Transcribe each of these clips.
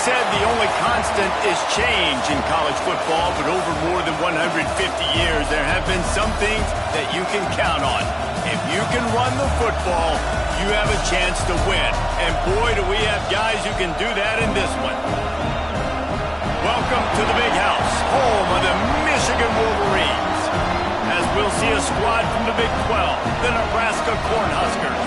said the only constant is change in college football, but over more than 150 years, there have been some things that you can count on. If you can run the football, you have a chance to win. And boy, do we have guys who can do that in this one. Welcome to the Big House, home of the Michigan Wolverines. As we'll see a squad from the Big 12, the Nebraska Cornhuskers,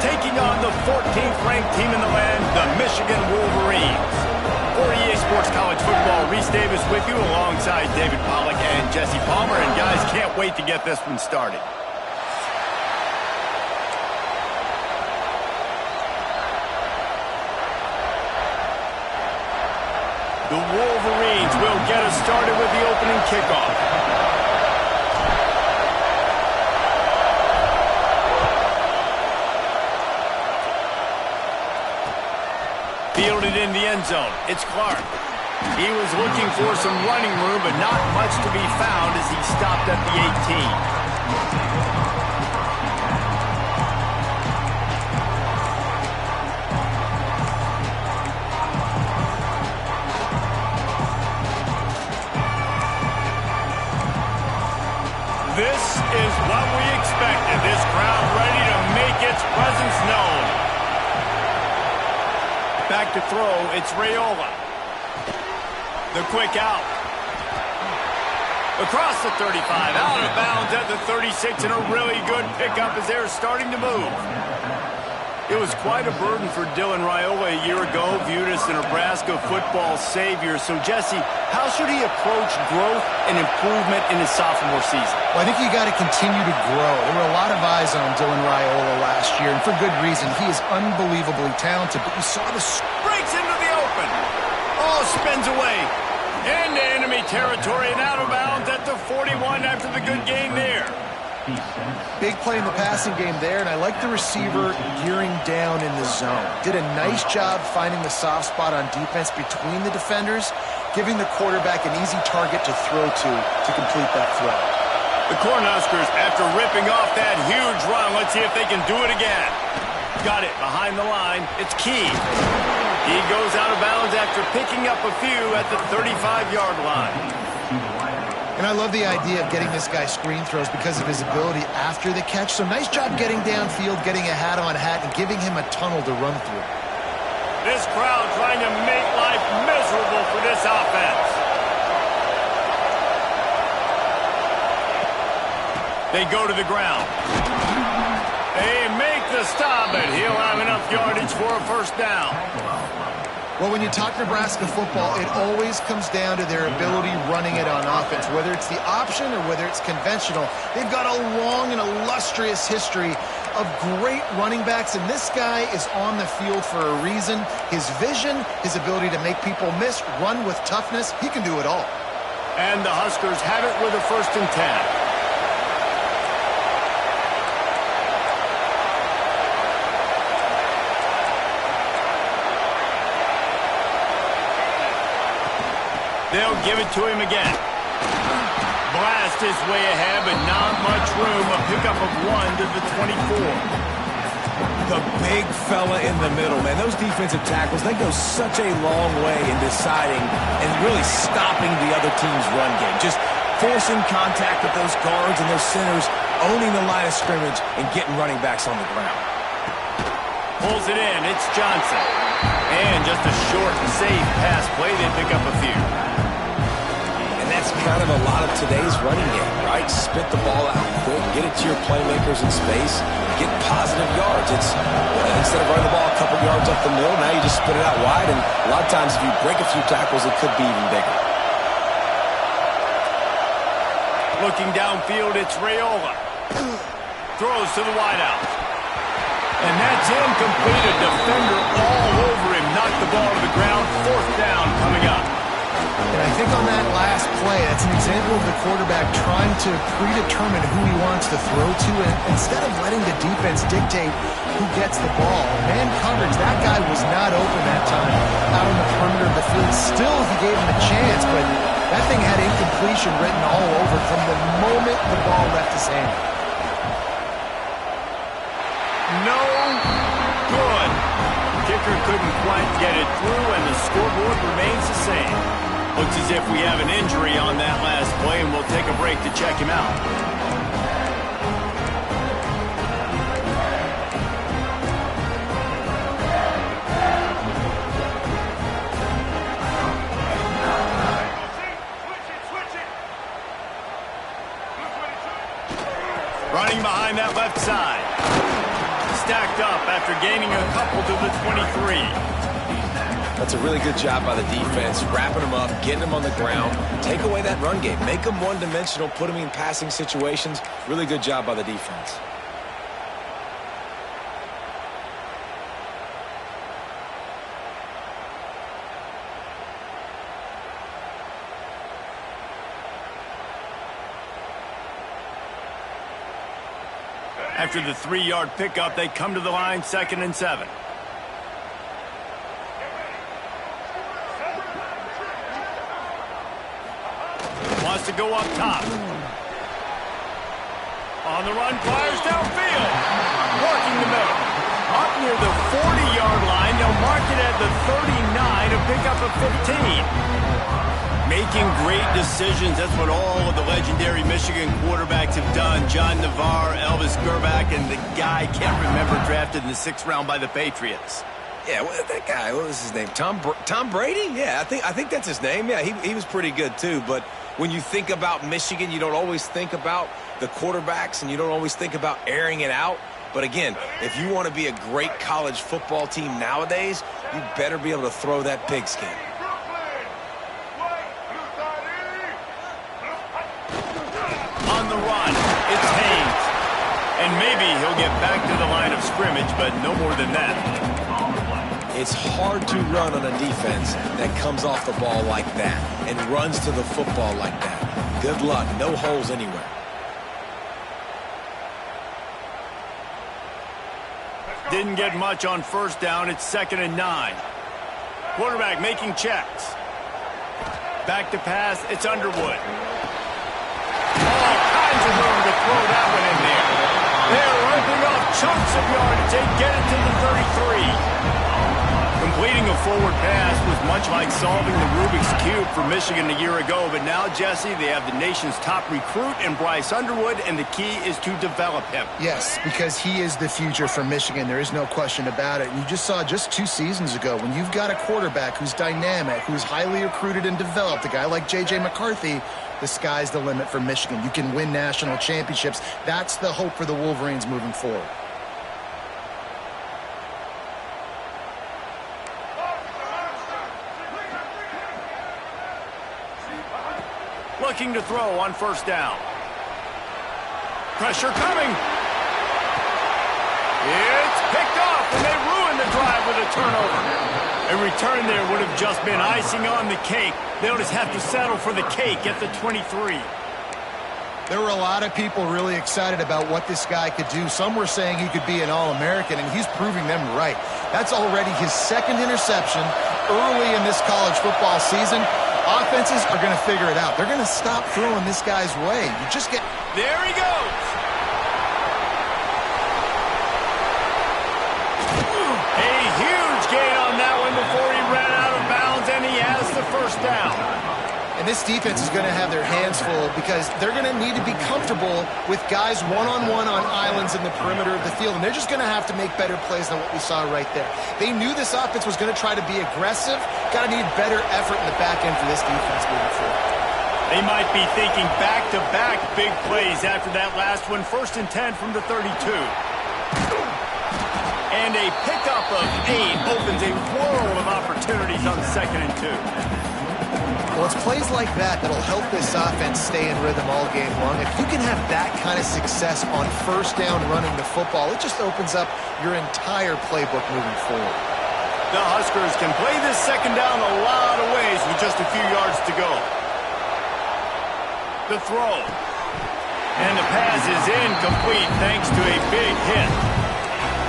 taking on the 14th ranked team in the land, the Michigan Wolverines. For EA Sports College Football, Reese Davis with you alongside David Pollack and Jesse Palmer. And guys, can't wait to get this one started. The Wolverines will get us started with the opening kickoff. Fielded in the end zone. It's Clark. He was looking for some running room, but not much to be found as he stopped at the 18. This is what we expected. This crowd ready to make its presence known. Back to throw, it's Raiola. The quick out. Across the 35, out of bounds at the 36, and a really good pickup as they're starting to move. It was quite a burden for Dylan Raiola a year ago, viewed as the Nebraska football savior. So, Jesse, how should he approach growth and improvement in his sophomore season? Well, I think you got to continue to grow. There were a lot of eyes on Dylan Raiola last year, and for good reason. He is unbelievably talented, but you saw the... Breaks into the open. Oh, spins away. Into enemy territory and out of bounds at the 41 after the good gain there. Big play in the passing game there, and I like the receiver gearing down in the zone. Did a nice job finding the soft spot on defense between the defenders, giving the quarterback an easy target to throw to complete that throw. The Cornhuskers, after ripping off that huge run, let's see if they can do it again. Got it behind the line. It's Key. He goes out of bounds after picking up a few at the 35-yard line. And I love the idea of getting this guy screen throws because of his ability after the catch. So nice job getting downfield, getting a hat-on-hat, and giving him a tunnel to run through. This crowd trying to make life miserable for this offense. They go to the ground. They make the stop, but he'll have enough yardage for a first down. Well, when you talk Nebraska football, it always comes down to their ability running it on offense. Whether it's the option or whether it's conventional, they've got a long and illustrious history of great running backs, and this guy is on the field for a reason. His vision, his ability to make people miss, run with toughness, he can do it all. And the Huskers have it with a 1st and 10. They'll give it to him again. Blast his way ahead, but not much room. A pickup of 1 to the 24. The big fella in the middle, man. Those defensive tackles, they go such a long way in deciding and really stopping the other team's run game. Just forcing contact with those guards and those centers, owning the line of scrimmage, and getting running backs on the ground. Pulls it in. It's Johnson. And just a short, safe pass play. They pick up a few. That's kind of a lot of today's running game, right? Spit the ball out quick, get it to your playmakers in space, get positive yards. It's instead of running the ball a couple yards up the middle, now you just spit it out wide, and a lot of times if you break a few tackles, it could be even bigger. Looking downfield, it's Raiola. Throws to the wideout. And that's incomplete. A defender all over him. Knocked the ball to the ground. 4th down coming up. And I think on that last play, that's an example of the quarterback trying to predetermine who he wants to throw to, and instead of letting the defense dictate who gets the ball. Man coverage, that guy was not open that time out on the perimeter of the field. Still, he gave him a chance, but that thing had incompletion written all over from the moment the ball left his hand. No good. Kick kicker couldn't quite get it through, and the scoreboard remains the same. Looks as if we have an injury on that last play, and we'll take a break to check him out. Running behind that left side. Stacked up after gaining a couple to the 23. That's a really good job by the defense, wrapping them up, getting them on the ground. Take away that run game. Make them one-dimensional, put them in passing situations. Really good job by the defense. After the 3-yard pickup, they come to the line, 2nd and 7. Wants to go up top. On the run, fires downfield. Working the middle. Up near the 40-yard line, they'll mark it at the 39, a pickup of 15. Making great decisions. That's what all of the legendary Michigan quarterbacks have done. John Navarre, Elvis Grbac, and the guy, can't remember, drafted in the 6th round by the Patriots. Yeah, that guy, what was his name? Tom Brady? Yeah, I think that's his name. Yeah, he was pretty good too. But when you think about Michigan, you don't always think about the quarterbacks, and you don't always think about airing it out. But again, if you want to be a great college football team nowadays, you better be able to throw that pigskin. On the run, it's Haynes. And maybe he'll get back to the line of scrimmage, but no more than that. It's hard to run on a defense that comes off the ball like that and runs to the football like that. Good luck. No holes anywhere. Didn't get much on 1st down. It's 2nd and 9. Quarterback making checks. Back to pass. It's Underwood. All kinds of room to throw that one in there. They're ripping off chunks of yardage. They get it to the 33. Completing a forward pass was much like solving the Rubik's Cube for Michigan a year ago. But now, Jesse, they have the nation's top recruit in Bryce Underwood, and the key is to develop him. Yes, because he is the future for Michigan. There is no question about it. You just saw just 2 seasons ago when you've got a quarterback who's dynamic, who's highly recruited and developed, a guy like J.J. McCarthy, the sky's the limit for Michigan. You can win national championships. That's the hope for the Wolverines moving forward. Looking to throw on 1st down. Pressure coming. It's picked off, and they ruin the drive with a turnover. A return there would have just been icing on the cake. They'll just have to settle for the cake at the 23. There were a lot of people really excited about what this guy could do. Some were saying he could be an All-American, and he's proving them right. That's already his 2nd interception early in this college football season. Offenses are going to figure it out. They're going to stop throwing this guy's way. You just get... There he goes. A huge gain on that one before he ran out of bounds, and he has the 1st down. And this defense is going to have their hands full because they're going to need to be comfortable with guys one-on-one on islands in the perimeter of the field. And they're just going to have to make better plays than what we saw right there. They knew this offense was going to try to be aggressive. Got to need better effort in the back end for this defense moving forward. They might be thinking back-to-back big plays after that last one. 1st and 10 from the 32. And a pickup of 8 opens a world of opportunities on 2nd and 2. Well, it's plays like that that'll help this offense stay in rhythm all game long. If you can have that kind of success on 1st down running the football, it just opens up your entire playbook moving forward. The Huskers can play this 2nd down a lot of ways with just a few yards to go. The throw. And the pass is incomplete thanks to a big hit.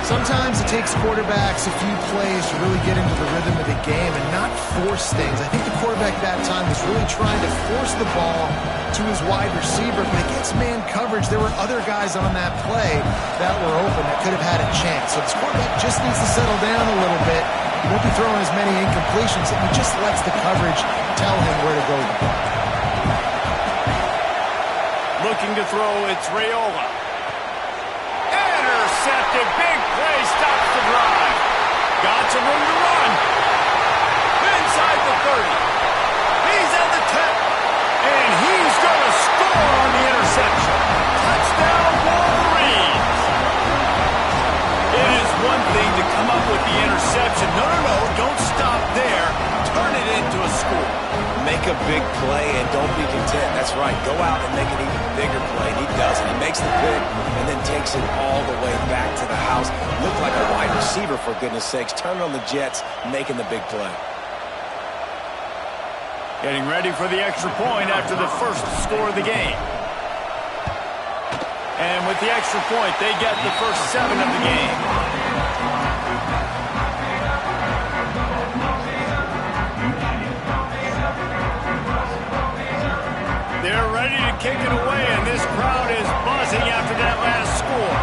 Sometimes it takes quarterbacks a few plays to really get into the rhythm of the game and not force things. I think the quarterback that time was really trying to force the ball to his wide receiver, but against man coverage, there were other guys on that play that were open that could have had a chance. So this quarterback just needs to settle down a little bit won't be throwing as many incompletions, and he just lets the coverage tell him where to go. Looking to throw, it's Raiola. Intercepted, big play, stops the drive. Got some room to run. Inside the 30. He's at the 10. And he's going to score on the interception. Touchdown, Wolverines. It is one thing to come up with the interception. No, don't stop there. Turn it into a score. Make a big play and don't be content. That's right. Go out and make an even bigger play. And he does it. He makes the pick and then takes it all the way back to the house. Looked like a wide receiver, for goodness sakes. Turning on the Jets, making the big play. Getting ready for the extra point after the first score of the game. And with the extra point, they get the first 7 of the game. They're ready to kick it away, and this crowd is buzzing after that last score.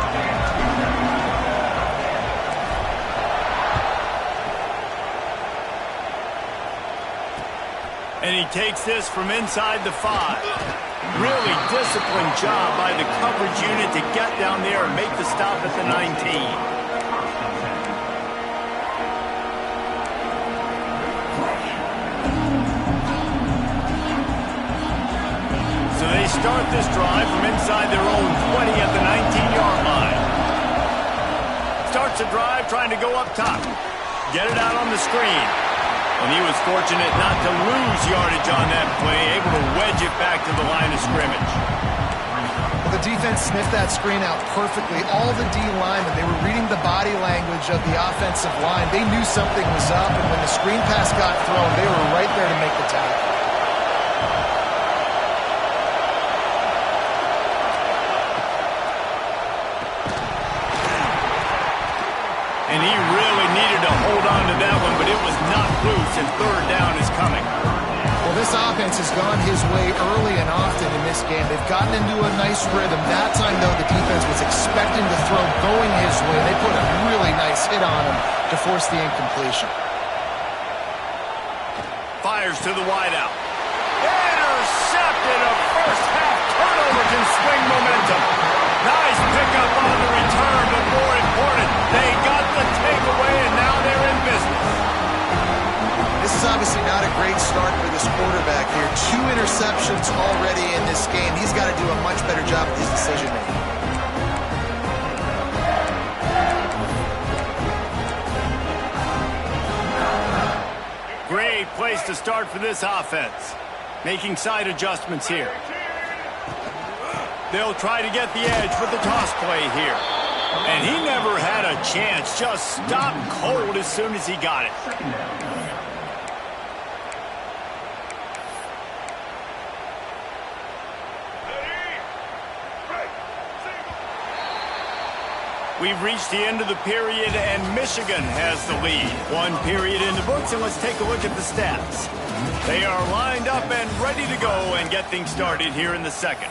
And he takes this from inside the 5. Really disciplined job by the coverage unit to get down there and make the stop at the 19. So they start this drive from inside their own 20 at the 19-yard line. Starts a drive trying to go up top. Get it out on the screen. And he was fortunate not to lose yardage on that play, able to wedge it back to the line of scrimmage. Well, the defense sniffed that screen out perfectly. All the D linemen, they were reading the body language of the offensive line. They knew something was up, and when the screen pass got thrown, they were right there to make the tackle. And he really needed to hold on to that one, but it was knocked loose, and third down is coming. Well, this offense has gone his way early and often in this game. They've gotten into a nice rhythm. That time, though, the defense was expecting to throw going his way. They put a really nice hit on him to force the incompletion. Fires to the wideout. Intercepted. A first-half turnover can swing momentum. Nice pickup on the return, but more important, they got the takeaway, and now they're in business. This is obviously not a great start for this quarterback here. 2 interceptions already in this game. He's got to do a much better job with his decision-making. Great place to start for this offense. Making side adjustments here. They'll try to get the edge with the toss play here. And he never had a chance. Just stopped cold as soon as he got it. We've reached the end of the period, and Michigan has the lead. 1 period in the books, and let's take a look at the stats. They are lined up and ready to go and get things started here in the second.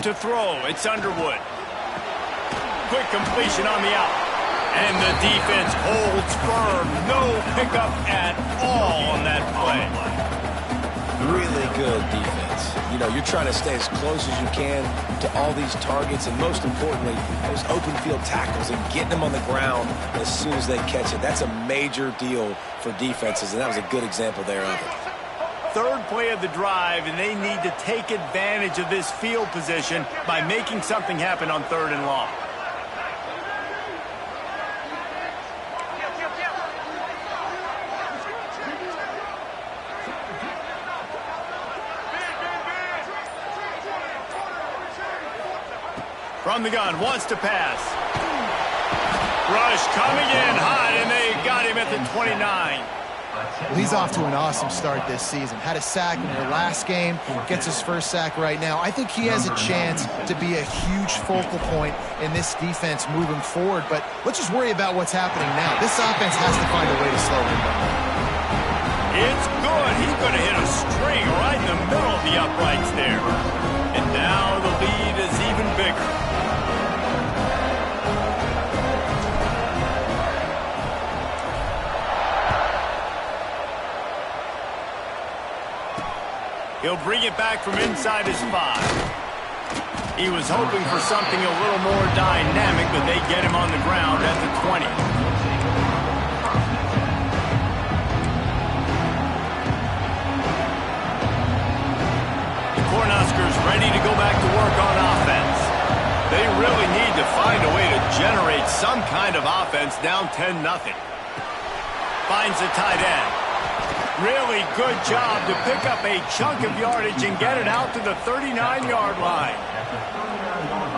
To throw, it's Underwood. Quick completion on the out. And the defense holds firm. No pickup at all on that play. Really good defense. You know, you're trying to stay as close as you can to all these targets, and most importantly, those open field tackles and getting them on the ground as soon as they catch it. That's a major deal for defenses, and that was a good example there of it. Third play of the drive, and they need to take advantage of this field position by making something happen on 3rd and long. From the gun, wants to pass. Rush coming in hot, and they got him at the 29. Well, he's off to an awesome start this season. Had a sack in their last game, gets his first sack right now. I think he has a chance to be a huge focal point in this defense moving forward, but let's just worry about what's happening now. This offense has to find a way to slow him down. It's good. He's going to hit a string right in the middle of the uprights there. And now the lead is even bigger. He'll bring it back from inside his 5. He was hoping for something a little more dynamic, but they get him on the ground at the 20. The Cornhuskers ready to go back to work on offense. They really need to find a way to generate some kind of offense down 10-0. Finds the tight end. Really good job to pick up a chunk of yardage and get it out to the 39-yard line.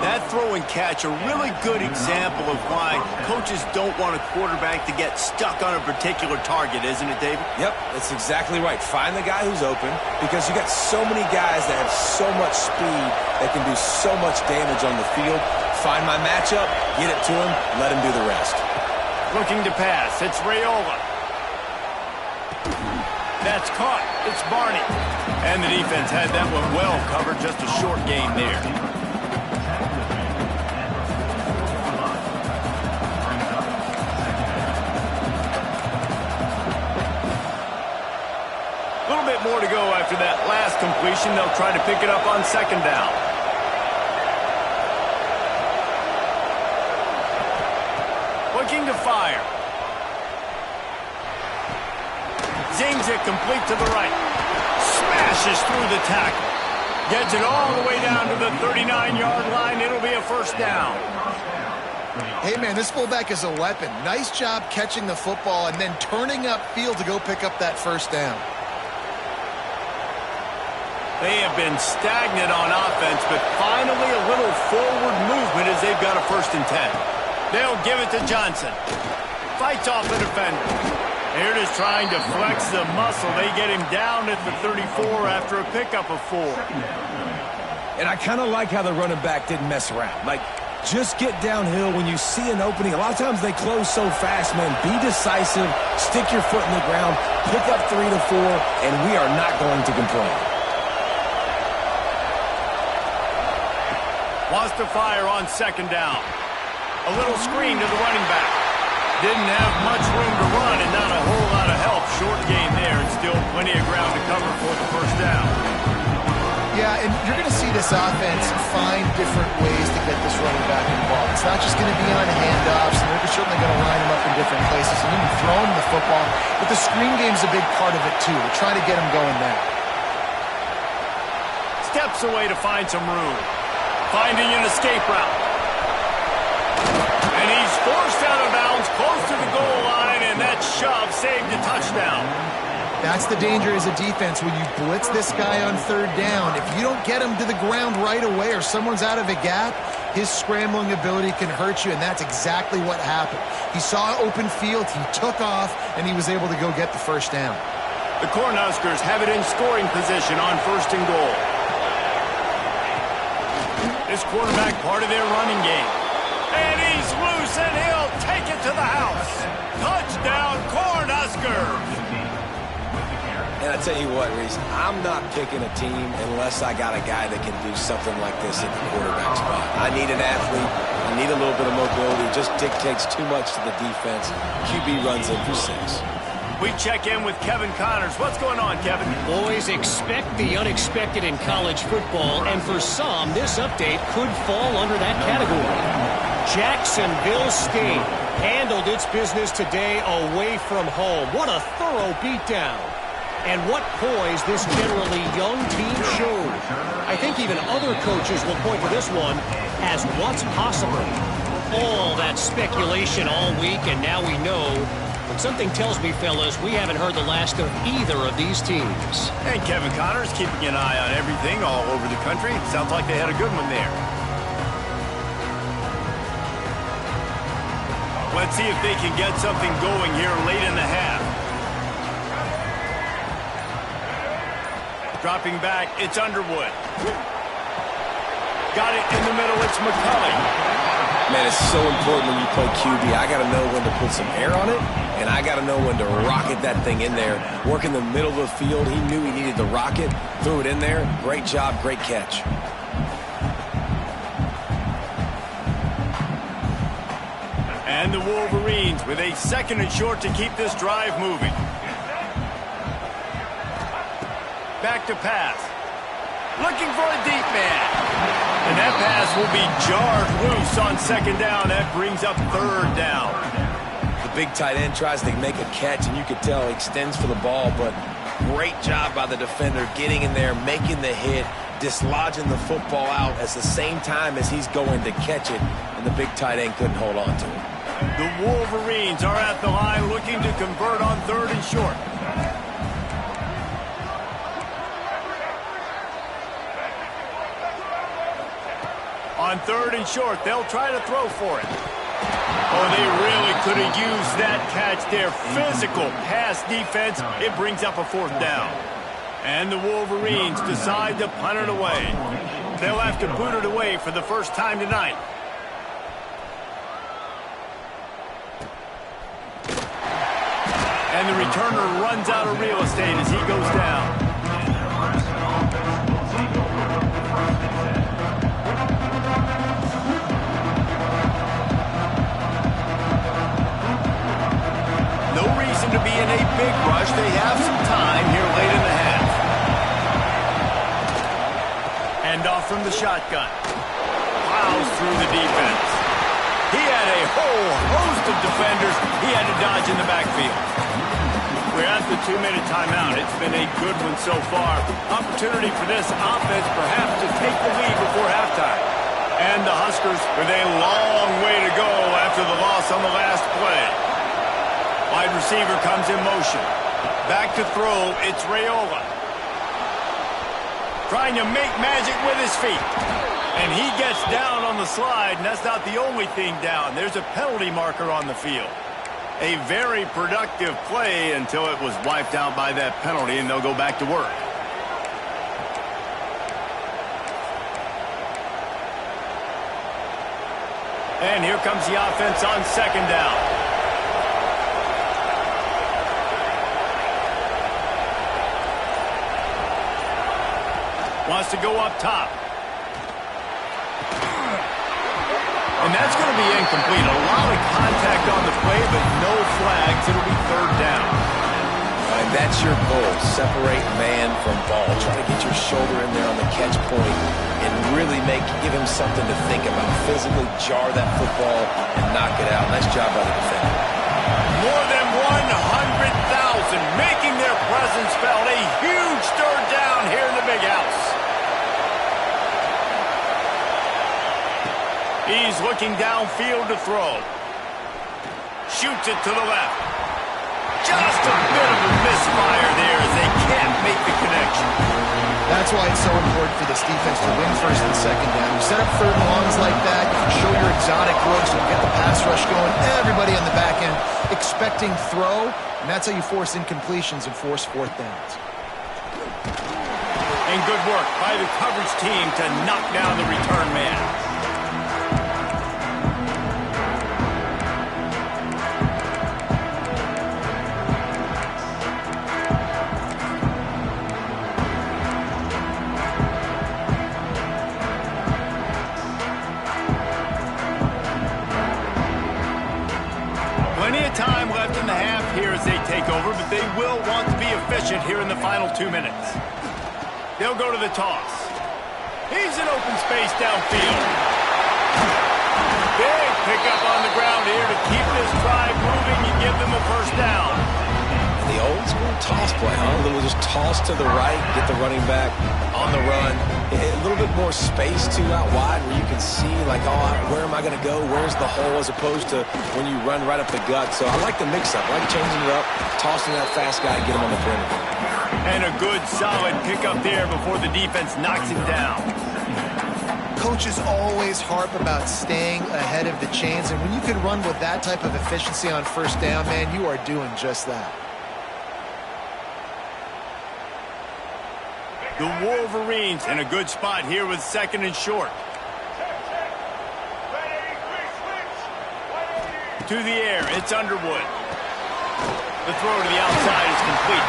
That throw and catch, a really good example of why coaches don't want a quarterback to get stuck on a particular target, isn't it, David? Yep, that's exactly right. Find the guy who's open, because you got so many guys that have so much speed that can do so much damage on the field. Find my matchup, get it to him, let him do the rest. Looking to pass, it's Raiola. That's caught. It's Barney. And the defense had that one well covered. Just a short gain there. A little bit more to go after that last completion. They'll try to pick it up on second down. Looking to fire. Zings it complete to the right. Smashes through the tackle. Gets it all the way down to the 39-yard line. It'll be a first down. Hey, man, this fullback is a weapon. Nice job catching the football and then turning upfield to go pick up that first down. They have been stagnant on offense, but finally a little forward movement as they've got a 1st and 10. They'll give it to Johnson. Fights off the defender. They're just trying to flex the muscle. They get him down at the 34 after a pickup of 4. And I kind of like how the running back didn't mess around. Like, just get downhill when you see an opening. A lot of times they close so fast, man. Be decisive, stick your foot in the ground, pick up 3 to 4, and we are not going to complain. Wants to fire on second down. A little screen to the running back. Didn't have much room to run and not a whole lot of help. Short gain there and still plenty of ground to cover for the first down. Yeah, and you're going to see this offense find different ways to get this running back involved. It's not just going to be on handoffs, and they're certainly going to line him up in different places and even throw him the football. But the screen game's a big part of it, too. They're trying to get him going there. Steps away to find some room. Finding an escape route. And he's forced out of bounds close to the goal line, and that shove saved a touchdown. That's the danger as a defense when you blitz this guy on 3rd down. If you don't get him to the ground right away or someone's out of a gap, his scrambling ability can hurt you, and that's exactly what happened. He saw open field, he took off, and he was able to go get the first down. The Cornhuskers have it in scoring position on 1st and goal. This quarterback part of their running game. And he's loose, and he'll take it to the house. Touchdown, Cornhuskers! And I tell you what, Reese, I'm not picking a team unless I got a guy that can do something like this at the quarterback spot. I need an athlete. I need a little bit of mobility. It just dictates too much to the defense. QB runs in for 6. We check in with Kevin Connors. What's going on, Kevin? Boys, expect the unexpected in college football, and for some, this update could fall under that category. Jacksonville State handled its business today away from home. What a thorough beatdown. And what poise this generally young team showed. I think even other coaches will point to this one as what's possible. All that speculation all week, and now we know. But something tells me, fellas, we haven't heard the last of either of these teams. And Kevin Connors keeping an eye on everything all over the country. Sounds like they had a good one there. Let's see if they can get something going here late in the half. Dropping back, it's Underwood. Got it in the middle, it's McCulley. Man, it's so important when you play QB. I got to know when to put some air on it, and I got to know when to rocket that thing in there. Work in the middle of the field. He knew he needed the rocket, threw it in there. Great job, great catch. And the Wolverines with a 2nd and short to keep this drive moving. Back to pass. Looking for a deep man. And that pass will be jarred loose on 2nd down. That brings up 3rd down. The big tight end tries to make a catch, and you could tell he extends for the ball, but great job by the defender getting in there, making the hit, dislodging the football out at the same time as he's going to catch it, and the big tight end couldn't hold on to it. The Wolverines are at the line looking to convert on 3rd and short. On 3rd and short, they'll try to throw for it. Oh, they really could have used that catch there. Physical pass defense. It brings up a 4th down. And the Wolverines decide to punt it away. They'll have to boot it away for the first time tonight. And the returner runs out of real estate as he goes down. To be in a big rush. They have some time here late in the half. Hand off from the shotgun. Plows through the defense. He had a whole host of defenders he had to dodge in the backfield. We're at the 2-minute timeout. It's been a good one so far. Opportunity for this offense perhaps to take the lead before halftime. And the Huskers with a long way to go after the loss on the last play. Wide receiver comes in motion. Back to throw, it's Raiola. Trying to make magic with his feet. And he gets down on the slide, and that's not the only thing down. There's a penalty marker on the field. A very productive play until it was wiped out by that penalty, and they'll go back to work. And here comes the offense on 2nd down. Wants to go up top. And that's going to be incomplete. A lot of contact on the play, but no flags. It'll be 3rd down. And that's your goal. Separate man from ball. Try to get your shoulder in there on the catch point and really give him something to think about. Physically jar that football and knock it out. Nice job by the defender. More than 100,000 making their presence felt. A huge 3rd down here in the big house. He's looking downfield to throw. Shoots it to the left. Just a bit of a misfire there as they can't make the connection. That's why it's so important for this defense to win 1st and 2nd down. You set up 3rd and longs like that, you can show your exotic looks, you get the pass rush going, everybody on the back end expecting throw, and that's how you force incompletions and force 4th downs. And good work by the coverage team to knock down the return man. Plenty of time left in the half here as they take over, but they will want to be efficient here in the final 2 minutes. They'll go to the toss. He's in open space downfield. Big pickup on the ground here to keep this drive moving and give them a 1st down. The old school toss play, huh? A little just toss to the right, get the running back on the run. A little bit more space, too, out wide where you can see, like, oh, where am I going to go? Where's the hole? As opposed to when you run right up the gut. So I like the mix-up. I like changing it up, tossing that fast guy, get him on the perimeter. And a good, solid pickup there before the defense knocks him down. coaches always harp about staying ahead of the chains, and when you can run with that type of efficiency on first down, man, you are doing just that. The Wolverines in a good spot here with 2nd and short. To the air, it's Underwood. The throw to the outside is complete.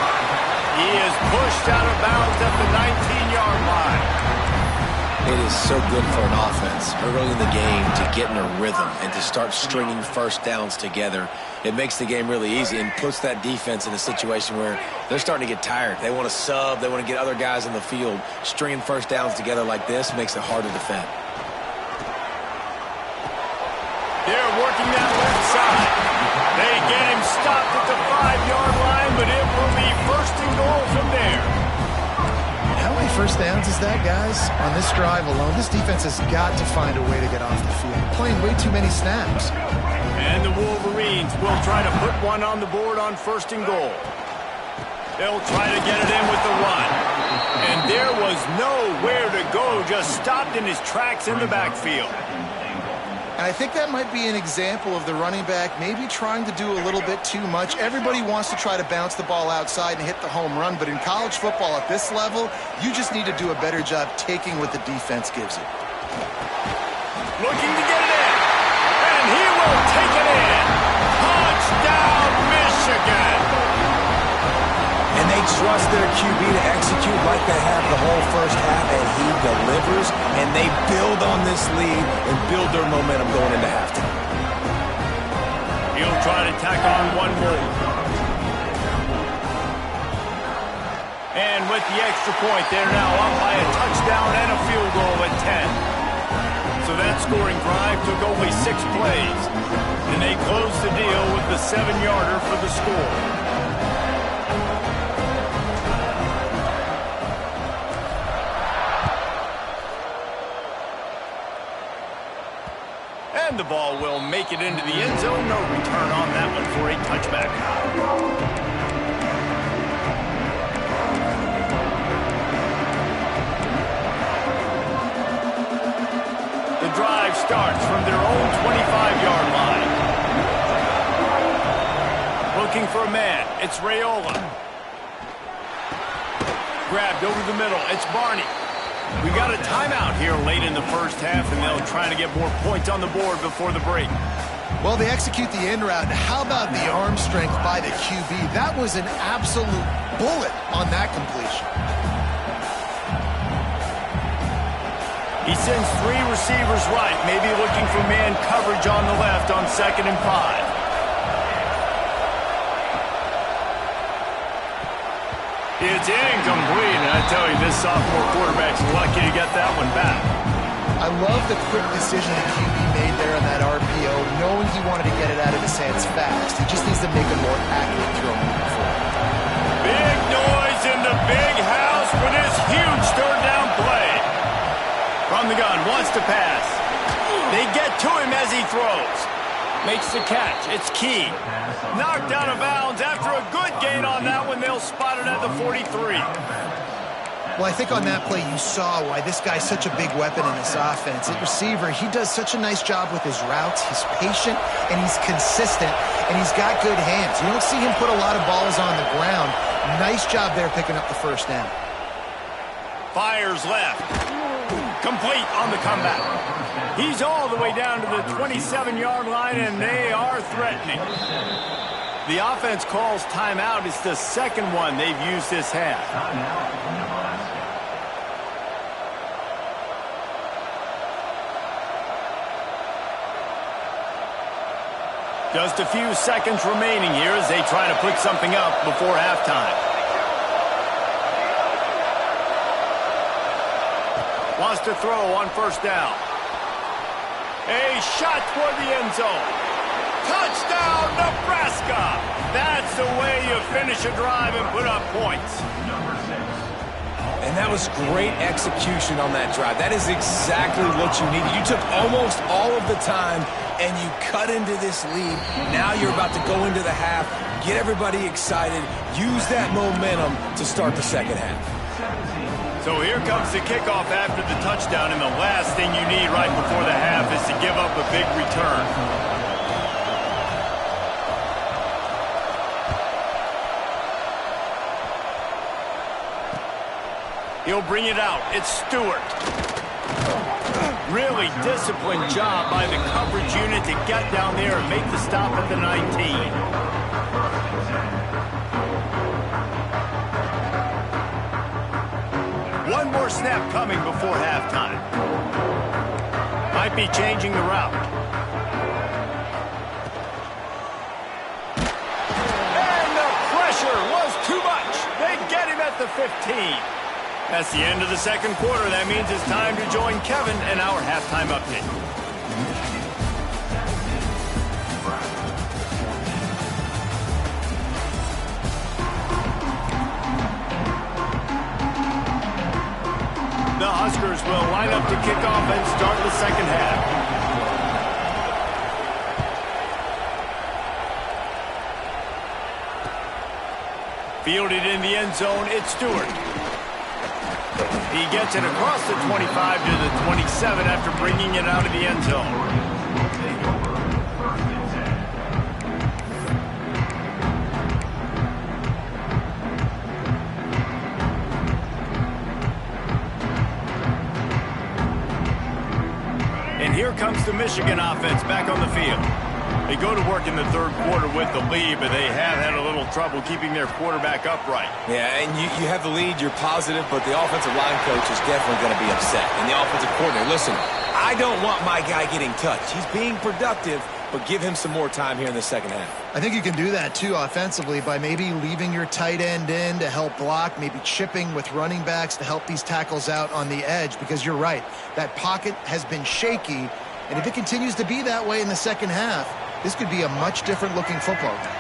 He is pushed out of bounds at the 19-yard line. It is so good for an offense early in the game to get in a rhythm and to start stringing first downs together. It makes the game really easy and puts that defense in a situation where they're starting to get tired. They want to sub. They want to get other guys in the field. Stringing first downs together like this makes it hard to defend. They're working that left side. They get him stopped at the 5-yard line, but it will be 1st and goal from there. How many first downs is that, guys? On this drive alone, this defense has got to find a way to get off the field. They're playing way too many snaps. And the Wolverines will try to put one on the board on 1st and goal. They'll try to get it in with the run. And there was nowhere to go, just stopped in his tracks in the backfield. And I think that might be an example of the running back maybe trying to do a little bit too much. Everybody wants to try to bounce the ball outside and hit the home run, but in college football at this level, you just need to do a better job taking what the defense gives you. Looking to get it in, and he will take it in. Touchdown, Michigan! And they trust their QB to execute like they have the whole first half, and he delivers, and they build on this lead and build their momentum going into halftime. He'll try to tack on one more. And with the extra point, they're now up by a touchdown and a field goal at 10. So that scoring drive took only 6 plays, and they closed the deal with the 7-yarder for the score. And the ball will make it into the end zone. No return on that one for a touchback. The drive starts from their own 25-yard line. Looking for a man. It's Raiola. Grabbed over the middle. It's Barney. We got a timeout here late in the first half, and they'll try to get more points on the board before the break. Well, they execute the end route. How about the arm strength by the QB? That was an absolute bullet on that completion. He sends 3 receivers right, maybe looking for man coverage on the left on 2nd and 5. It's incomplete, and I tell you, this sophomore quarterback's lucky to get that one back. I love the quick decision the QB made there on that RPO, knowing he wanted to get it out of his hands fast. He just needs to make a more accurate throw moving forward. Big noise in the big house for this huge 3rd down play. From the gun, wants to pass. They get to him as he throws. Makes the catch. It's Key. Knocked out of bounds after a good gain on that one. They'll spot it at the 43. Well, I think on that play you saw why this guy's such a big weapon in this offense. At receiver, he does such a nice job with his routes. He's patient, and he's consistent, and he's got good hands. You don't see him put a lot of balls on the ground. Nice job there picking up the 1st down. Fires left. Complete on the comeback. He's all the way down to the 27-yard line, and they are threatening. The offense calls timeout. It's the 2nd one they've used this half. Just a few seconds remaining here as they try to put something up before halftime. Wants to throw on 1st down. A shot toward the end zone. Touchdown, Nebraska! That's the way you finish a drive and put up points. And that was great execution on that drive. That is exactly what you needed. You took almost all of the time, and you cut into this lead. Now you're about to go into the half, get everybody excited, use that momentum to start the 2nd half. So here comes the kickoff after the touchdown, and the last thing you need right before the half is to give up a big return. He'll bring it out. It's Stewart. Really disciplined job by the coverage unit to get down there and make the stop at the 19. One more snap coming before halftime. Might be changing the route. And the pressure was too much. They get him at the 15. That's the end of the second quarter. That means it's time to join Kevin and our halftime update. The Huskers will line up to kick off and start the second half. Fielded in the end zone, it's Stewart. He gets it across the 25 to the 27 after bringing it out of the end zone. And here comes the Michigan offense back on the field. They go to work in the third quarter with the lead, but they have had a little trouble keeping their quarterback upright. Yeah, and you have the lead, you're positive, but the offensive line coach is definitely going to be upset. And the offensive coordinator, listen, I don't want my guy getting touched. He's being productive, but give him some more time here in the second half. I think you can do that, too, offensively, by maybe leaving your tight end in to help block, maybe chipping with running backs to help these tackles out on the edge, because you're right. That pocket has been shaky, and if it continues to be that way in the second half, this could be a much different looking football game.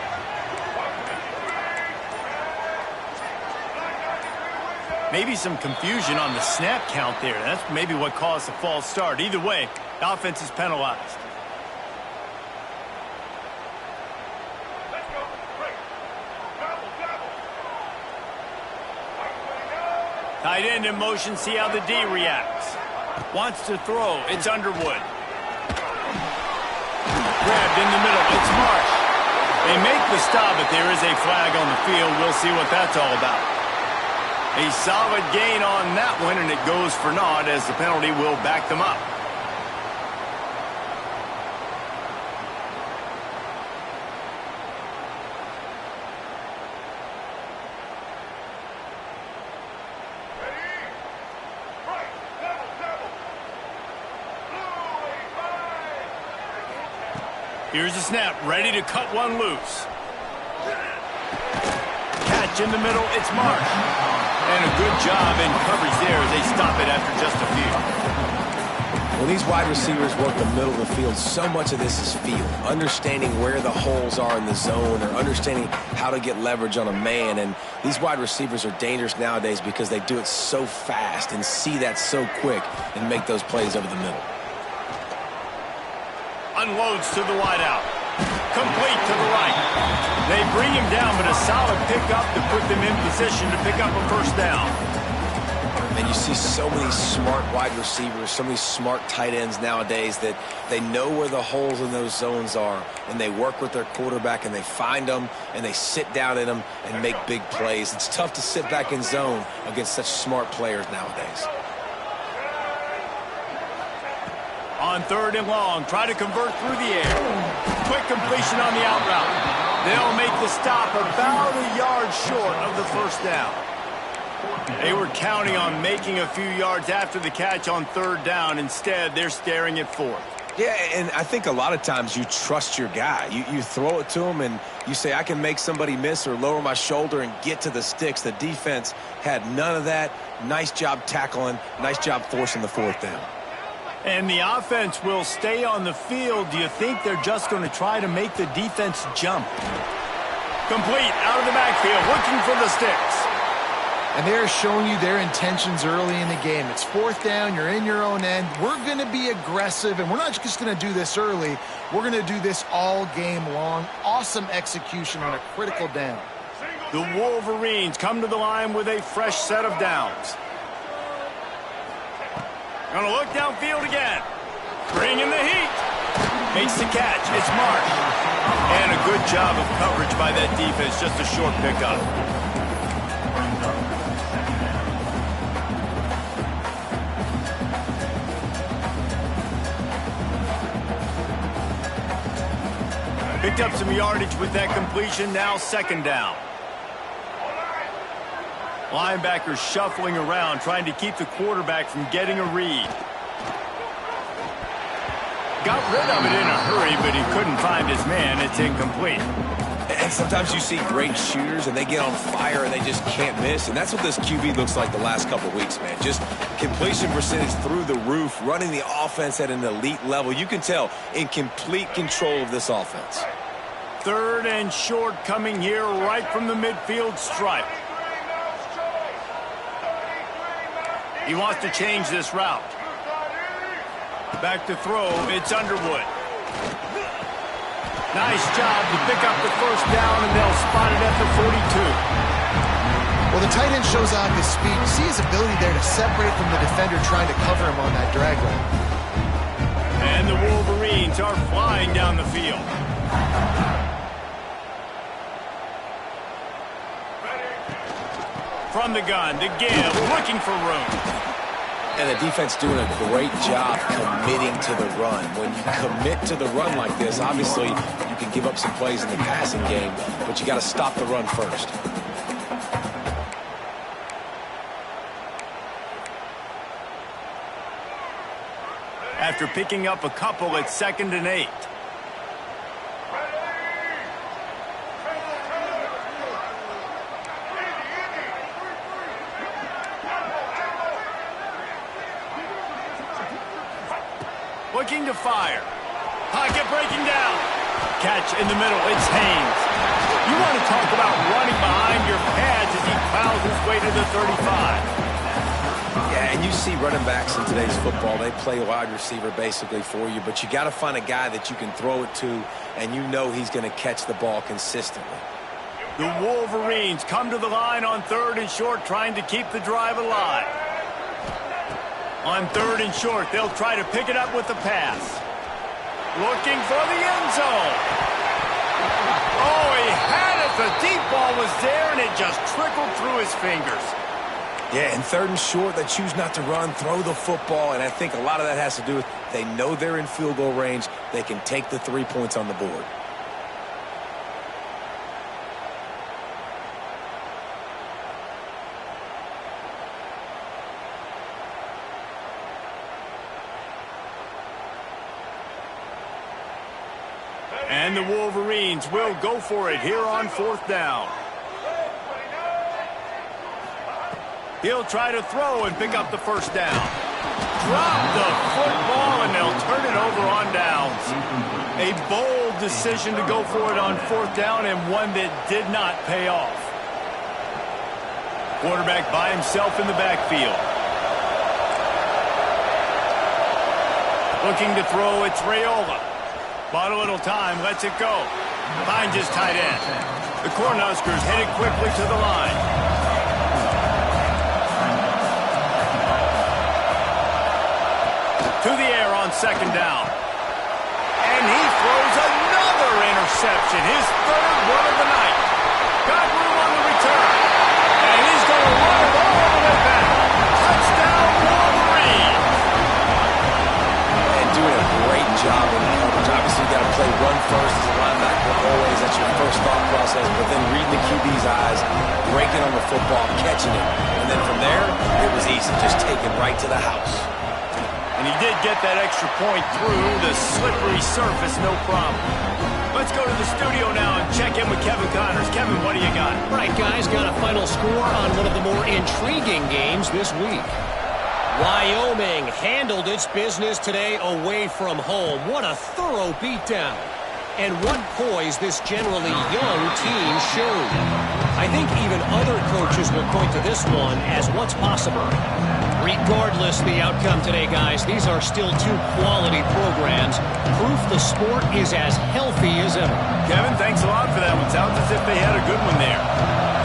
Maybe some confusion on the snap count there. That's maybe what caused the false start. Either way, the offense is penalized. Tight end in motion, see how the D reacts. Wants to throw, it's Underwood. Grabbed in the middle, it's Marsh. They make the stop, but there is a flag on the field. We'll see what that's all about. A solid gain on that one, and it goes for naught as the penalty will back them up. Here's the snap, ready to cut one loose. Catch in the middle, it's Marsh. And a good job in coverage there as they stop it after just a few. When these wide receivers work the middle of the field, so much of this is feel. Understanding where the holes are in the zone or understanding how to get leverage on a man. And these wide receivers are dangerous nowadays because they do it so fast and see that so quick and make those plays over the middle. Unloads to the wideout. Complete to the right. They bring him down, but a solid pickup to put them in position to pick up a first down. And you see so many smart wide receivers, so many smart tight ends nowadays that they know where the holes in those zones are, and they work with their quarterback, and they find them, and they sit down in them and make big plays. It's tough to sit back in zone against such smart players nowadays. On third and long, try to convert through the air. Quick completion on the out route. They'll make the stop about a yard short of the first down. They were counting on making a few yards after the catch on third down. Instead, they're staring at fourth. Yeah, and I think a lot of times you trust your guy. You throw it to him, and you say, I can make somebody miss or lower my shoulder and get to the sticks. The defense had none of that. Nice job tackling. Nice job forcing the fourth down. And the offense will stay on the field. Do you think they're just going to try to make the defense jump? Complete out of the backfield, looking for the sticks. And they're showing you their intentions early in the game. It's fourth down, you're in your own end. We're going to be aggressive, and we're not just going to do this early. We're going to do this all game long. Awesome execution on a critical down. The Wolverines come to the line with a fresh set of downs. Gonna look downfield again. Bringing the heat. Makes the catch. It's marked. And a good job of coverage by that defense. Just a short pickup. Picked up some yardage with that completion. Now second down. Linebackers shuffling around, trying to keep the quarterback from getting a read. Got rid of it in a hurry, but he couldn't find his man. It's incomplete. And sometimes you see great shooters, and they get on fire, and they just can't miss. And that's what this QB looks like the last couple of weeks, man. Just completion percentage through the roof, running the offense at an elite level. You can tell in complete control of this offense. Third and short coming here right from the midfield stripe. He wants to change this route. Back to throw, it's Underwood. Nice job to pick up the first down, and they'll spot it at the 42. Well, the tight end shows off his speed. You see his ability there to separate from the defender trying to cover him on that drag route. And the Wolverines are flying down the field. From the gun, to give, looking for room. And the defense doing a great job committing to the run. When you commit to the run like this, obviously you can give up some plays in the passing game, but you got to stop the run first. After picking up a couple at 2nd and 8. Looking to fire. Pocket breaking down. Catch in the middle. It's Haynes. You want to talk about running behind your pads as he plows his way to the 35. Yeah, and you see running backs in today's football, they play wide receiver basically for you, but you got to find a guy that you can throw it to, and you know he's going to catch the ball consistently. The Wolverines come to the line on 3rd and short, trying to keep the drive alive. On 3rd and short, they'll try to pick it up with the pass. Looking for the end zone. Oh, he had it. The deep ball was there, and it just trickled through his fingers. Yeah, and 3rd and short, they choose not to run, throw the football, and I think a lot of that has to do with they know they're in field goal range. They can take the 3 points on the board. And the Wolverines will go for it here on 4th down. He'll try to throw and pick up the first down. Drop the football, and they'll turn it over on downs. A bold decision to go for it on 4th down, and one that did not pay off. Quarterback by himself in the backfield. Looking to throw, it's Raiola. Bought a little time, lets it go. Finds his tight end. The Cornhuskers headed quickly to the line. To the air on 2nd down. And he throws another interception. His 3rd one of the night. Got room on the return. And he's going to run it all the way back. Touchdown, Wolverines. And doing a great job in coverage. Obviously, you got to play run first as a linebacker always. That's your first thought process. But then reading the QB's eyes, breaking on the football, catching it. And then from there, it was easy. Just take it right to the house. And he did get that extra point through the slippery surface, no problem. Let's go to the studio now and check in with Kevin Connors. Kevin, what do you got? All right, guys, got a final score on one of the more intriguing games this week. Wyoming handled its business today away from home. What a thorough beatdown. And what poise this generally young team showed. I think even other coaches will point to this one as what's possible. Regardless the outcome today, guys, these are still 2 quality programs. Proof the sport is as healthy as ever. Kevin, thanks a lot for that one. Sounds as if they had a good one there.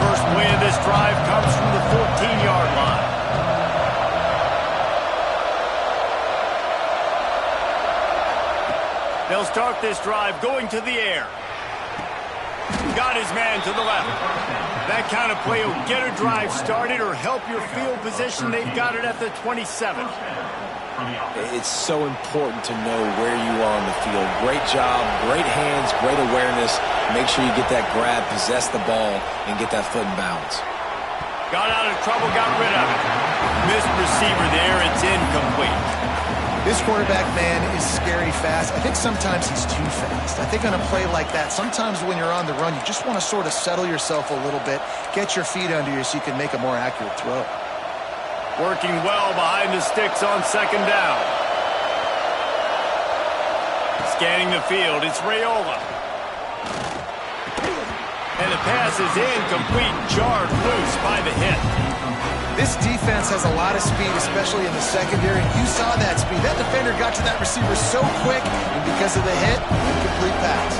First play of this drive comes from the 14-yard line. They'll start this drive going to the air. Got his man to the left. That kind of play will get a drive started or help your field position. They've got it at the 27. It's so important to know where you are on the field. Great job, great hands, great awareness. Make sure you get that grab, possess the ball, and get that foot in bounds. Got out of trouble, got rid of it. Missed receiver there. It's incomplete. This quarterback, man, is scary fast. I think sometimes he's too fast. I think on a play like that, sometimes when you're on the run, you just want to sort of settle yourself a little bit, get your feet under you so you can make a more accurate throw. Working well behind the sticks on second down. Scanning the field, it's Raiola. And the pass is incomplete, jarred loose by the hit. This defense has a lot of speed, especially in the secondary. You saw that speed. That defender got to that receiver so quick, and because of the hit, incomplete pass.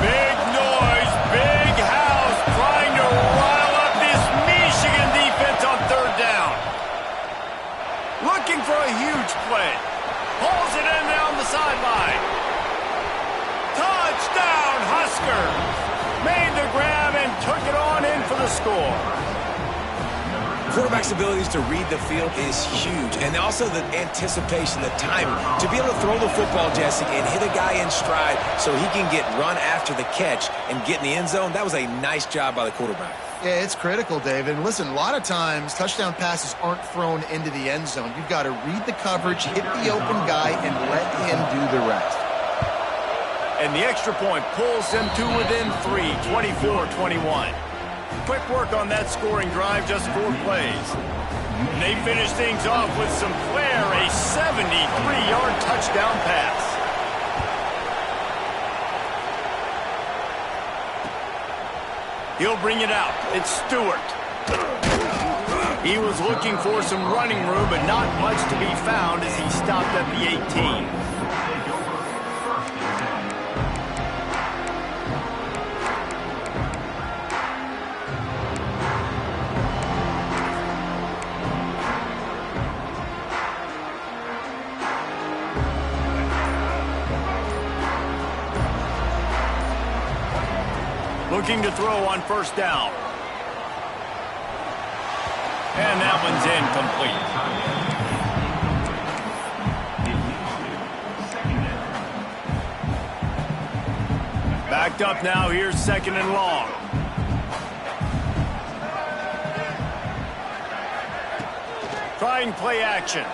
Big noise, big house, trying to rile up this Michigan defense on third down. Looking for a huge play. Pulls it in down the sideline. Touchdown, Huskers! Made the grab and took it on in for the score. Quarterback's abilities to read the field is huge, and also the anticipation, the timing. To be able to throw the football, Jesse, and hit a guy in stride so he can get run after the catch and get in the end zone, that was a nice job by the quarterback. Yeah, it's critical, David. And listen, a lot of times touchdown passes aren't thrown into the end zone. You've got to read the coverage, hit the open guy, and let him do the rest. And the extra point pulls them to within 3, 24-21. Quick work on that scoring drive, just 4 plays. And they finish things off with some flair, a 73-yard touchdown pass. He'll bring it out. It's Stewart. He was looking for some running room, but not much to be found as he stopped at the 18. Looking to throw on first down. And that one's incomplete. Backed up now, here's second and long. Trying play action.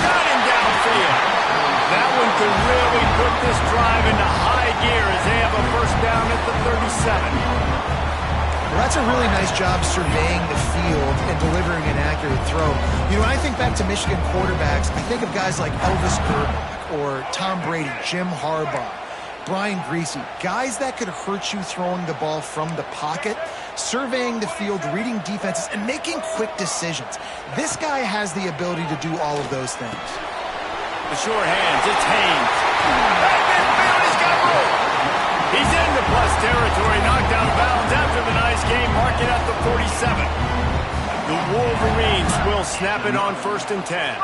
Got him downfield. That one could really put this drive into high gear as they have a first down at the 37. Well, that's a really nice job surveying the field and delivering an accurate throw. You know, when I think back to Michigan quarterbacks, I think of guys like Elvis Grbac or Tom Brady, Jim Harbaugh, Brian Griese, guys that could hurt you throwing the ball from the pocket, surveying the field, reading defenses, and making quick decisions. This guy has the ability to do all of those things. The short hands, it's Haynes. Back midfield, he's got room. He's into plus territory, knocked out of bounds after the nice game, mark it at the 47. The Wolverines will snap it on 1st and 10.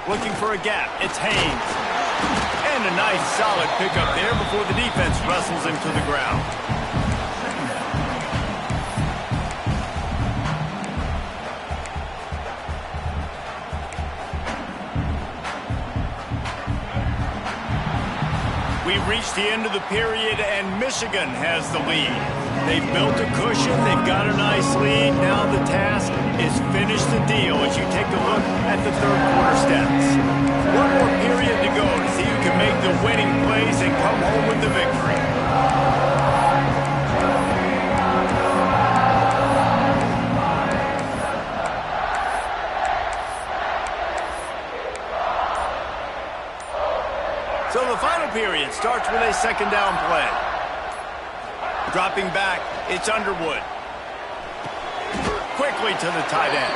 Looking for a gap, it's Haynes. And a nice solid pickup there before the defense wrestles him to the ground. We've reached the end of the period, and Michigan has the lead. They've built a cushion. They've got a nice lead. Now the task is finish the deal as you take a look at the third quarter stats. One more period to go to see who can make the winning plays and come home with the victory. So the final period starts with a second down play. Dropping back, it's Underwood. Quickly to the tight end.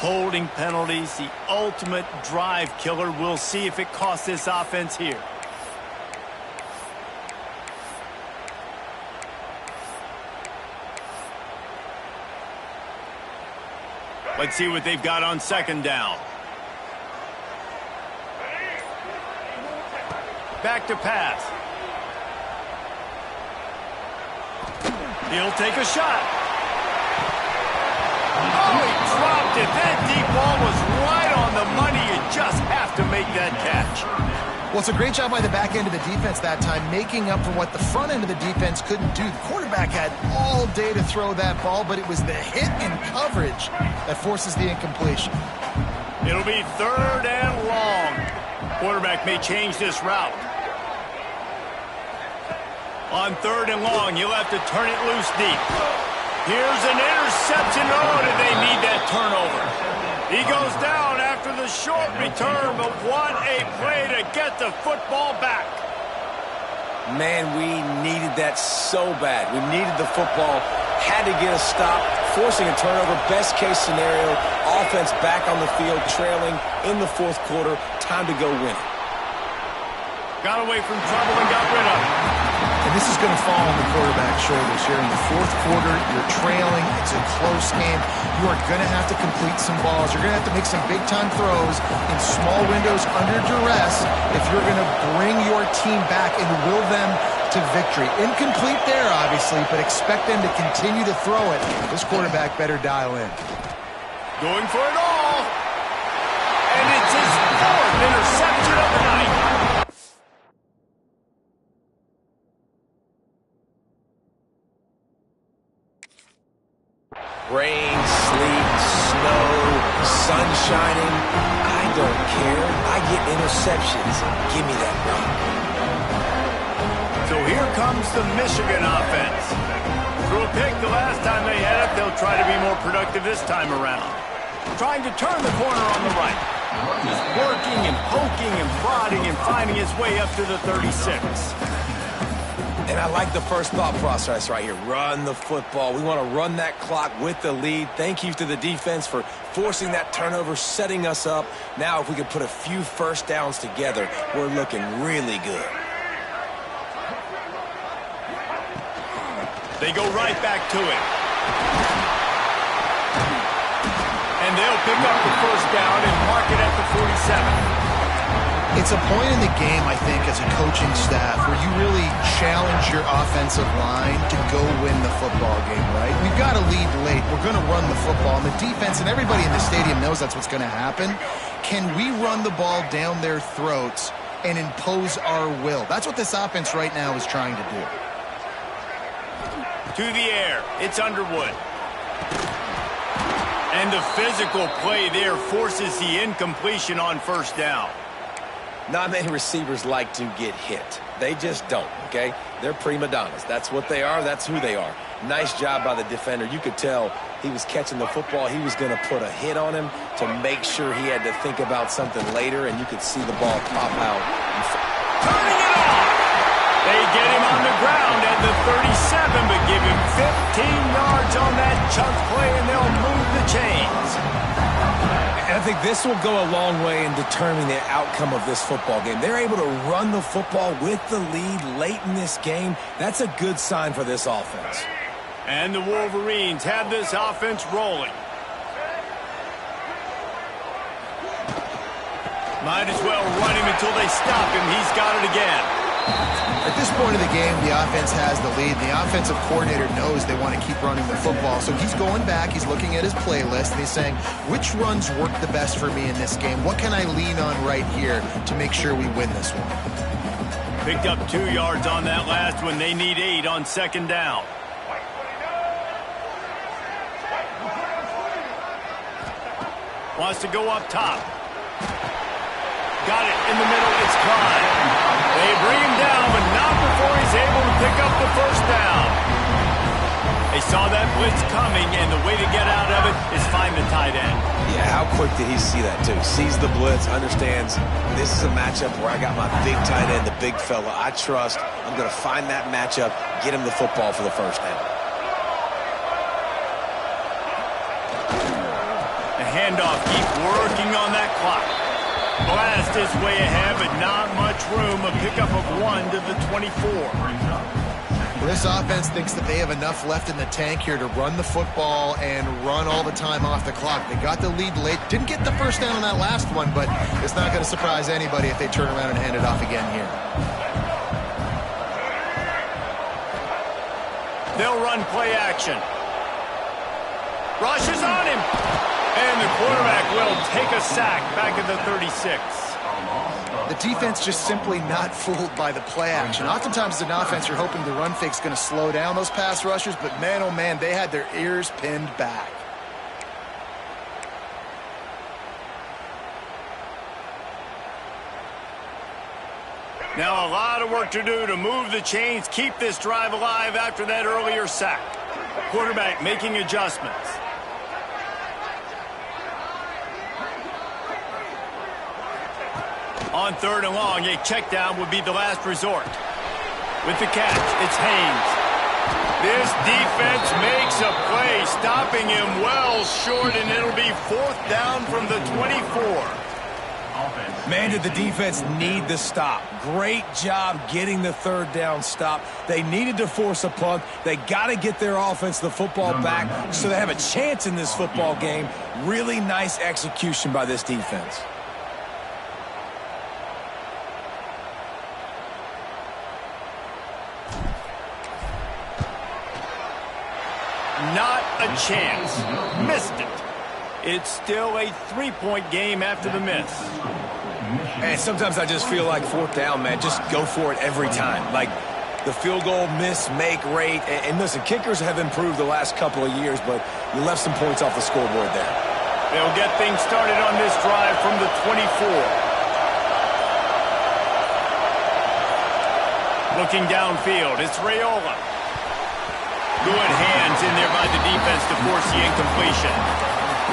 Holding penalties, the ultimate drive killer. We'll see if it costs this offense here. Let's see what they've got on second down. Back to pass. He'll take a shot. Oh, he dropped it. That deep ball was right on the money. You just have to make that catch. Well, it's a great job by the back end of the defense that time, making up for what the front end of the defense couldn't do. The quarterback had all day to throw that ball, but it was the hit and coverage that forces the incompletion. It'll be third and long. Quarterback may change this route. On third and long, you'll have to turn it loose deep. Here's an interception. Oh, did they need that turnover? He goes down after the short return, but what a play to get the football back. Man, we needed that so bad. We needed the football, had to get a stop, forcing a turnover. Best case scenario, offense back on the field, trailing in the fourth quarter. Time to go win it. Got away from trouble and got rid of it. And this is going to fall on the quarterback's shoulders here in the fourth quarter. You're trailing. It's a close game. You are going to have to complete some balls. You're going to have to make some big-time throws in small windows under duress if you're going to bring your team back and will them to victory. Incomplete there, obviously, but expect them to continue to throw it. This quarterback better dial in. Going for it all. And it's his fourth interception of the night. Rain, sleet, snow, sun shining. I don't care. I get interceptions. Give me that rock. So here comes the Michigan offense. Threw a pick the last time they had it. They'll try to be more productive this time around. Trying to turn the corner on the right. Just working and poking and prodding and finding his way up to the 36. And I like the first thought process right here. Run the football. We want to run that clock with the lead. Thank you to the defense for forcing that turnover, setting us up. Now if we could put a few first downs together, we're looking really good. They go right back to it. And they'll pick up the first down and mark it at the 47. It's a point in the game, I think, as a coaching staff where you really challenge your offensive line to go win the football game, right? We've got to lead late. We're going to run the football. And the defense and everybody in the stadium knows that's what's going to happen. Can we run the ball down their throats and impose our will? That's what this offense right now is trying to do. To the air. It's Underwood. And the physical play there forces the incompletion on first down. Not many receivers like to get hit. They just don't, okay? They're prima donnas. That's what they are. That's who they are. Nice job by the defender. You could tell he was catching the football. He was going to put a hit on him to make sure he had to think about something later, and you could see the ball pop out. Turning it off! They get him on the ground at the 37, but give him 15 yards on that chunk play, and they'll move the chains. And I think this will go a long way in determining the outcome of this football game. They're able to run the football with the lead late in this game. That's a good sign for this offense. And the Wolverines have this offense rolling. Might as well run him until they stop him. He's got it again. At this point of the game, the offense has the lead. The offensive coordinator knows they want to keep running the football. So he's going back, he's looking at his playlist, and he's saying, which runs work the best for me in this game? What can I lean on right here to make sure we win this one? Picked up 2 yards on that last one. They need 8 on second down. Wants to go up top. Got it in the middle. It's Klein. They bring him down, but not before he's able to pick up the first down. They saw that blitz coming, and the way to get out of it is find the tight end. Yeah, how quick did he see that, too? Sees the blitz, understands this is a matchup where I got my big tight end, the big fella I trust. I'm going to find that matchup, get him the football for the first down. The handoff, keep working on that clock. Blast his way ahead, but not much room. A pickup of 1 to the 24. Well, this offense thinks that they have enough left in the tank here to run the football and run all the time off the clock. They got the lead late. Didn't get the first down on that last one, but it's not going to surprise anybody if they turn around and hand it off again here. They'll run play action. Rush is on him. And the quarterback will take a sack back at the 36. The defense just simply not fooled by the play action. Oftentimes as an offense, you're hoping the run fake's going to slow down those pass rushers, but man, oh man, they had their ears pinned back. Now a lot of work to do to move the chains, keep this drive alive after that earlier sack. Quarterback making adjustments. On 3rd and long, a check down would be the last resort. With the catch, it's Haynes. This defense makes a play, stopping him well short, and it'll be 4th down from the 24. Man, did the defense need the stop. Great job getting the 3rd down stop. They needed to force a punt. They got to get their offense the football back so they have a chance in this football game. Really nice execution by this defense. Not a chance. Missed it. It's still a 3-point game after the miss. And sometimes I just feel like 4th down, man. Just go for it every time. Like the field goal miss-make rate. And listen, kickers have improved the last couple of years, but you left some points off the scoreboard there. They'll get things started on this drive from the 24. Looking downfield, it's Raiola. Good hands in there by the defense to force the incompletion.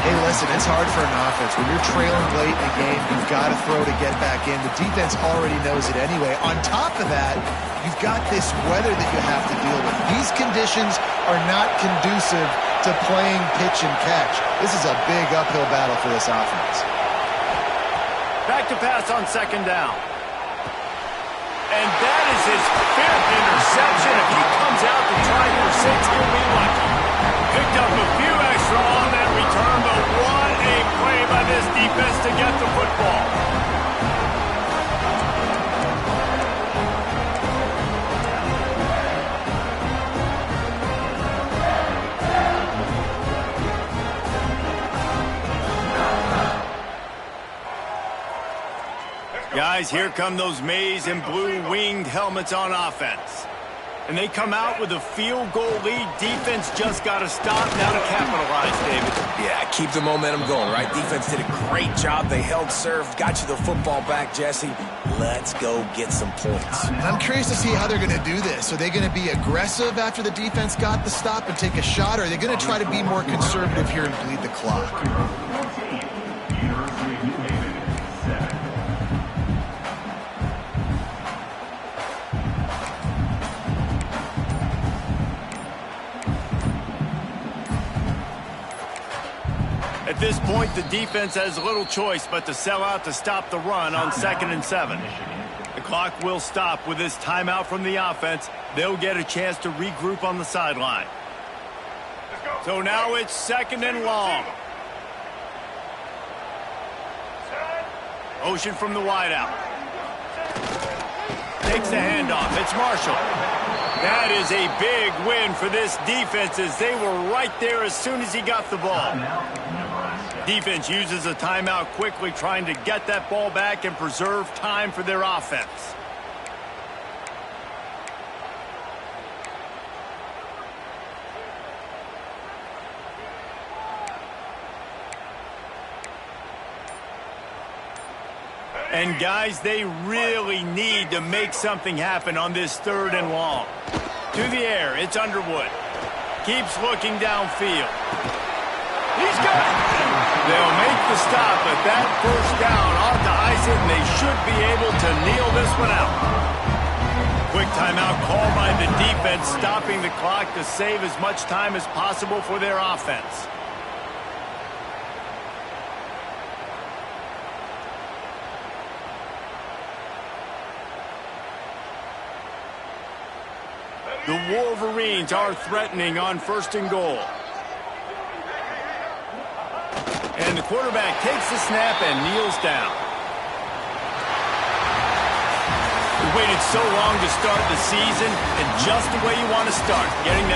Hey, listen, it's hard for an offense. When you're trailing late in the game, you've got to throw to get back in. The defense already knows it anyway. On top of that, you've got this weather that you have to deal with. These conditions are not conducive to playing pitch and catch. This is a big uphill battle for this offense. Back to pass on 2nd down. And that is his 5th interception. If he comes out to try for 6, he'll be lucky. Picked up a few extra on that return, but what a play by this defense to get the football. Guys, here come those maize and blue winged helmets on offense. And they come out with a field goal lead. Defense just got to stop now to capitalize, David. Yeah, keep the momentum going, right? Defense did a great job. They held serve, got you the football back, Jesse. Let's go get some points. And I'm curious to see how they're going to do this. Are they going to be aggressive after the defense got the stop and take a shot, or are they going to try to be more conservative here and bleed the clock? At this point, the defense has little choice but to sell out to stop the run on 2nd and 7. The clock will stop with this timeout from the offense. They'll get a chance to regroup on the sideline. So now it's 2nd and long. Motion from the wideout. Takes the handoff. It's Marshall. That is a big win for this defense as they were right there as soon as he got the ball. Defense uses a timeout quickly, trying to get that ball back and preserve time for their offense. And guys, they really need to make something happen on this 3rd and long. To the air, it's Underwood. Keeps looking downfield. He's got it. They'll make the stop, but that 1st down ought to ice it, and they should be able to kneel this one out. Quick timeout called by the defense, stopping the clock to save as much time as possible for their offense. The Wolverines are threatening on 1st and goal. And the quarterback takes the snap and kneels down. We waited so long to start the season, and just the way you want to start, getting them